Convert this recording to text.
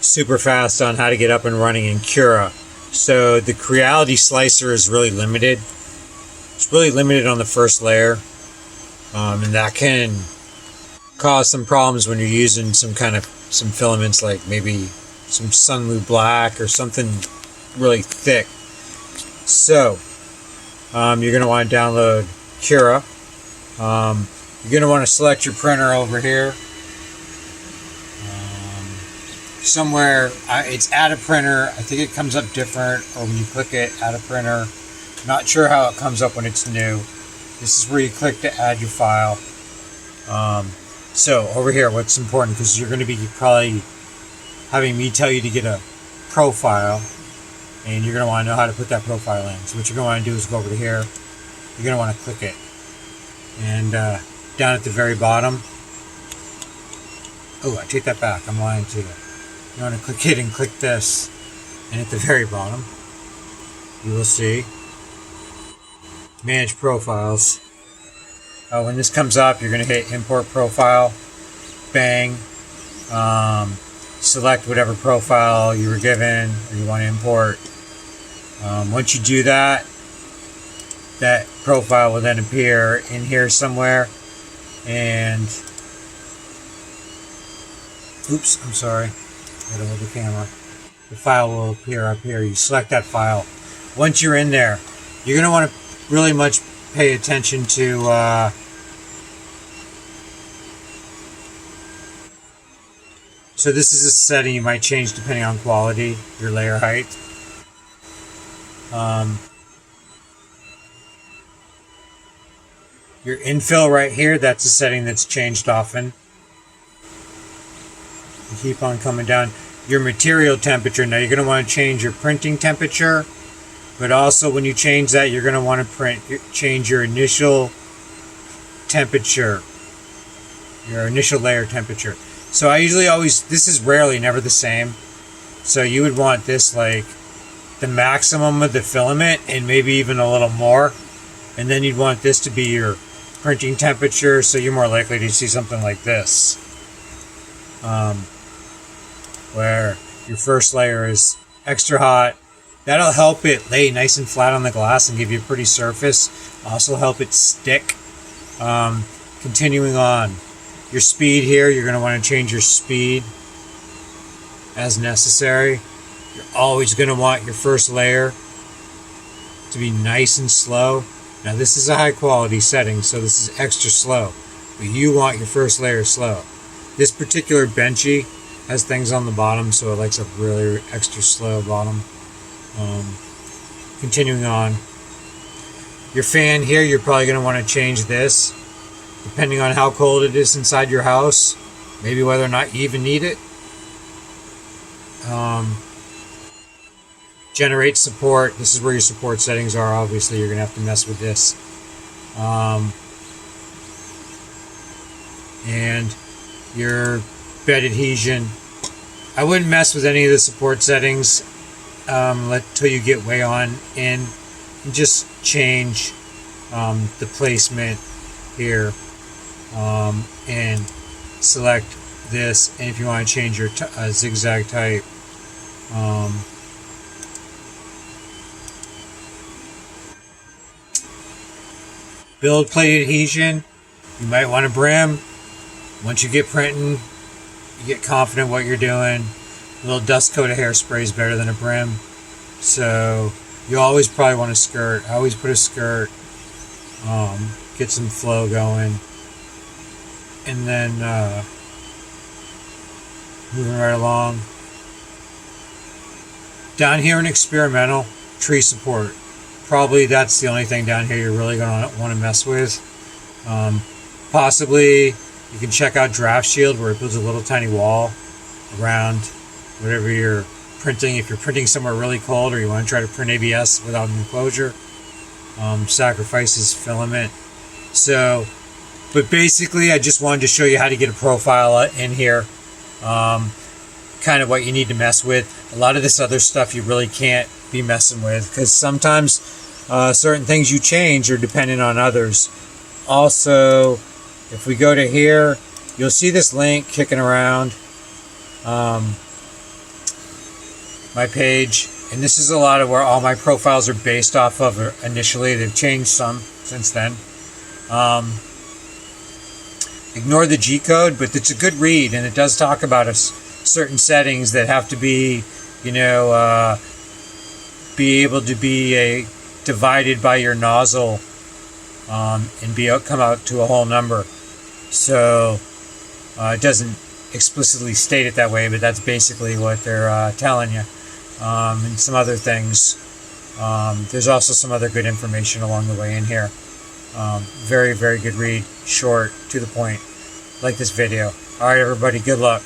super fast on how to get up and running in Cura. So the Creality slicer is really limited. It's really limited on the first layer, and that can cause some problems when you're using some filaments, like maybe some Sunlu Black or something really thick. So you're going to want to download Cura. You're going to want to select your printer over here. Somewhere, it's add a printer. I think it comes up different, or when you click it, add a printer. Not sure how it comes up when it's new. This is where you click to add your file. So over here, what's important, because you're going to be probably having me tell you to get a profile, and you're going to want to know how to put that profile in. So what you're going to want to do is go over to here. You're going to want to click it, and down at the very bottom. Oh, I take that back. I'm lying to you. You want to click it and click this, and at the very bottom you will see manage profiles. When this comes up, you're going to hit import profile, bang, select whatever profile you were given or you want to import. Once you do that, that profile will then appear in here somewhere, and oops, I'm sorry, I gotta hold the camera. The file will appear up here. You select that file. Once you're in there, you're going to want to really much pay attention to so this is a setting you might change depending on quality, your layer height. Your infill right here, that's a setting that's changed often. You keep on coming down. Your material temperature, now you're going to want to change your printing temperature, but also when you change that, you're going to want to change your initial temperature, your initial layer temperature. So I usually this is rarely never the same. So you would want this like the maximum of the filament and maybe even a little more. And then you'd want this to be your printing temperature, so you're more likely to see something like this. Where your first layer is extra hot. That'll help it lay nice and flat on the glass and give you a pretty surface. Also help it stick. Continuing on. Your speed here, you're going to want to change your speed as necessary. You're always going to want your first layer to be nice and slow. Now this is a high quality setting, so this is extra slow. But you want your first layer slow. This particular benchy has things on the bottom, so it likes a really extra slow bottom. Continuing on. Your fan here, you're probably going to want to change this. Depending on how cold it is inside your house, maybe whether or not you even need it. Generate support. This is where your support settings are. Obviously, you're going to have to mess with this. And your bed adhesion. I wouldn't mess with any of the support settings until you get way on in. And just change the placement here. And select this, and if you want to change your zigzag type, build plate adhesion, you might want to brim. Once you get printing, you get confident what you're doing. A little dust coat of hairspray is better than a brim, so you always probably want a skirt. I always put a skirt, get some flow going. And then moving right along. Down here in experimental, tree support. Probably that's the only thing down here you're really going to want to mess with. Possibly you can check out Draft Shield, where it builds a little tiny wall around whatever you're printing. If you're printing somewhere really cold, or you want to try to print ABS without an enclosure, sacrifices filament. So, but basically, I just wanted to show you how to get a profile in here. Kind of what you need to mess with. A lot of this other stuff you really can't be messing with, because sometimes certain things you change are dependent on others. Also, if we go to here, you'll see this link kicking around. my page, and this is a lot of where all my profiles are based off of initially. They've changed some since then. Ignore the G code, but it's a good read, and it does talk about certain settings that have to be, be able to be divided by your nozzle, and come out to a whole number. So it doesn't explicitly state it that way, but that's basically what they're telling you. And some other things. There's also some other good information along the way in here. Very, very good read. Short, to the point. Like this video. Alright, everybody, good luck.